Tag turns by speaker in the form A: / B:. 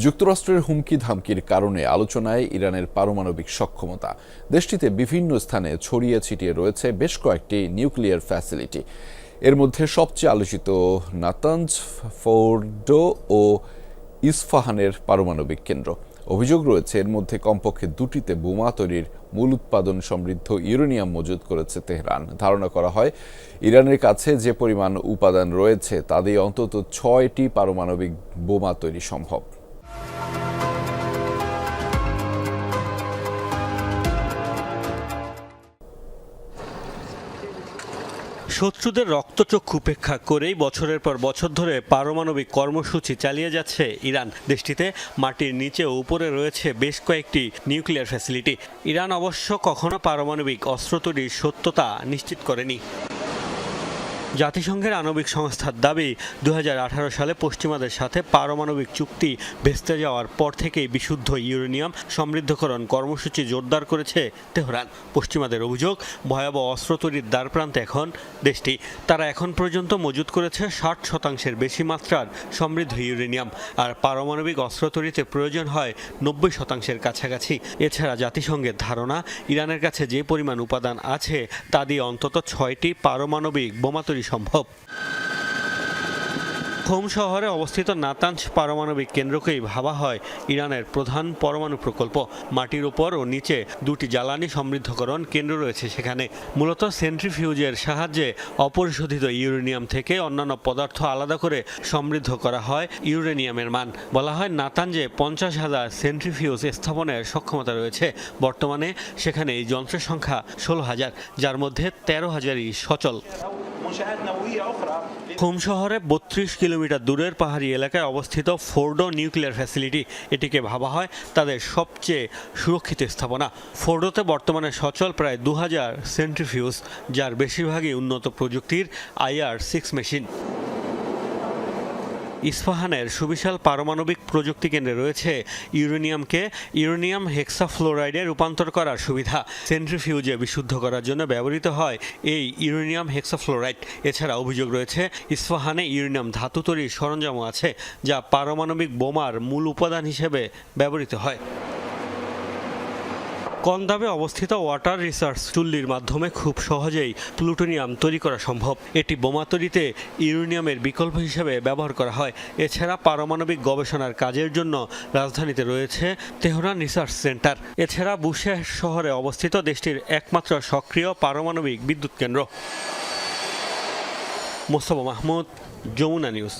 A: যুক্তরাষ্ট্রের হুমকি ধামকির কারণে আলোচনায় ইরানের পারমাণবিক সক্ষমতা। দেশটিতে বিভিন্ন স্থানে ছড়িয়ে ছিটিয়ে রয়েছে বেশ কয়েকটি নিউক্লিয়ার ফ্যাসিলিটি। এর মধ্যে সবচেয়ে আলোচিত নাতানজ, ফোর্ডো ও ইস্ফাহানের পারমাণবিক কেন্দ্র। অভিযোগ রয়েছে এর মধ্যে কমপক্ষে দুটিতে বোমা তৈরির মূল উৎপাদন সমৃদ্ধ ইউরেনিয়াম মজুত করেছে তেহরান। ধারণা করা হয় ইরানের কাছে যে পরিমাণ উপাদান রয়েছে তা দিয়ে অন্তত 6টি পারমাণবিক বোমা তৈরি সম্ভব।
B: শত্রুদের রক্তচক্ষু উপেক্ষা করেই বছরের পর বছর ধরে পারমাণবিক কর্মসূচি চালিয়ে যাচ্ছে ইরান। দেশটিতে মাটির নিচে ও উপরে রয়েছে বেশ কয়েকটি নিউক্লিয়ার ফ্যাসিলিটি। ইরান অবশ্য কখনো পারমাণবিক অস্ত্র তৈরির সত্যতা নিশ্চিত করেনি। জাতিসংঘের আণবিক সংস্থার দাবি 2018 সালে পশ্চিমাদের সাথে পারমাণবিক চুক্তি ভেস্তে যাওয়ার পর থেকেই বিশুদ্ধ ইউরেনিয়াম সমৃদ্ধকরণ কর্মসূচি জোরদার করেছে তেহরান। পশ্চিমাদের অভিযোগ, ভয়াবহ অস্ত্র তৈরির দ্বারপ্রান্তে এখন দেশটি। তারা এখন পর্যন্ত মজুত করেছে 60% বেশি মাত্রার সমৃদ্ধ ইউরেনিয়াম, আর পারমাণবিক অস্ত্র তৈরিতে প্রয়োজন হয় 90% কাছাকাছি। এছাড়া জাতিসংঘের ধারণা, ইরানের কাছে যে পরিমাণ উপাদান আছে তা দিয়ে অন্তত 6টি পারমাণবিক বোমা তৈরি সম্ভব। হোম শহরে অবস্থিত নাতানজ পারমাণবিক কেন্দ্রকেই ভাবা হয় ইরানের প্রধান পরমাণু প্রকল্প। মাটির উপর ও নিচে দুটি জ্বালানি সমৃদ্ধকরণ কেন্দ্র রয়েছে সেখানে। মূলত সেন্ট্রিফিউজের সাহায্যে অপরিশোধিত ইউরেনিয়াম থেকে অন্যান্য পদার্থ আলাদা করে সমৃদ্ধ করা হয় ইউরেনিয়ামের মান। বলা হয় নাতানজে 50,000 সেন্ট্রিফিউজ স্থাপনের সক্ষমতা রয়েছে। বর্তমানে সেখানে এই যন্ত্রের সংখ্যা 16,000, যার মধ্যে 13,000ই সচল। হোম শহরে 32 কিলোমিটার দূরের পাহাড়ি এলাকায় অবস্থিত ফোর্ডো নিউক্লিয়ার ফ্যাসিলিটি। এটিকে ভাবা হয় তাদের সবচেয়ে সুরক্ষিত স্থাপনা। ফোর্ডোতে বর্তমানে সচল প্রায় 2000 সেন্ট্রিফিউজ, যার বেশিরভাগই উন্নত প্রযুক্তির IR-6 মেশিন। ইস্ফাহানের সুবিশাল পারমাণবিক প্রযুক্তি কেন্দ্রে রয়েছে ইউরেনিয়ামকে ইউরেনিয়াম হেক্সাফ্লোরাইডে রূপান্তর করার সুবিধা। সেন্ট্রিফিউজে বিশুদ্ধ করার জন্য ব্যবহৃত হয় এই ইউরেনিয়াম হেক্সাফ্লোরাইড। এছাড়া অভিযোগ রয়েছে ইস্ফাহানে ইউরেনিয়াম ধাতু তৈরির সরঞ্জামও আছে, যা পারমাণবিক বোমার মূল উপাদান হিসেবে ব্যবহৃত হয়। কন্দাবে অবস্থিত ওয়াটার রিসার্চ চুল্লির মাধ্যমে খুব সহজেই প্লুটোনিয়াম তৈরি করা সম্ভব। এটি বোমা তৈরিতে ইউরেনিয়ামের বিকল্প হিসেবে ব্যবহার করা হয়। এছাড়া পারমাণবিক গবেষণার কাজের জন্য রাজধানীতে রয়েছে তেহরান রিসার্চ সেন্টার। এছাড়া বুশেহর শহরে অবস্থিত দেশটির একমাত্র সক্রিয় পারমাণবিক বিদ্যুৎ কেন্দ্র। মোস্তফা মাহমুদ, যমুনা নিউজ।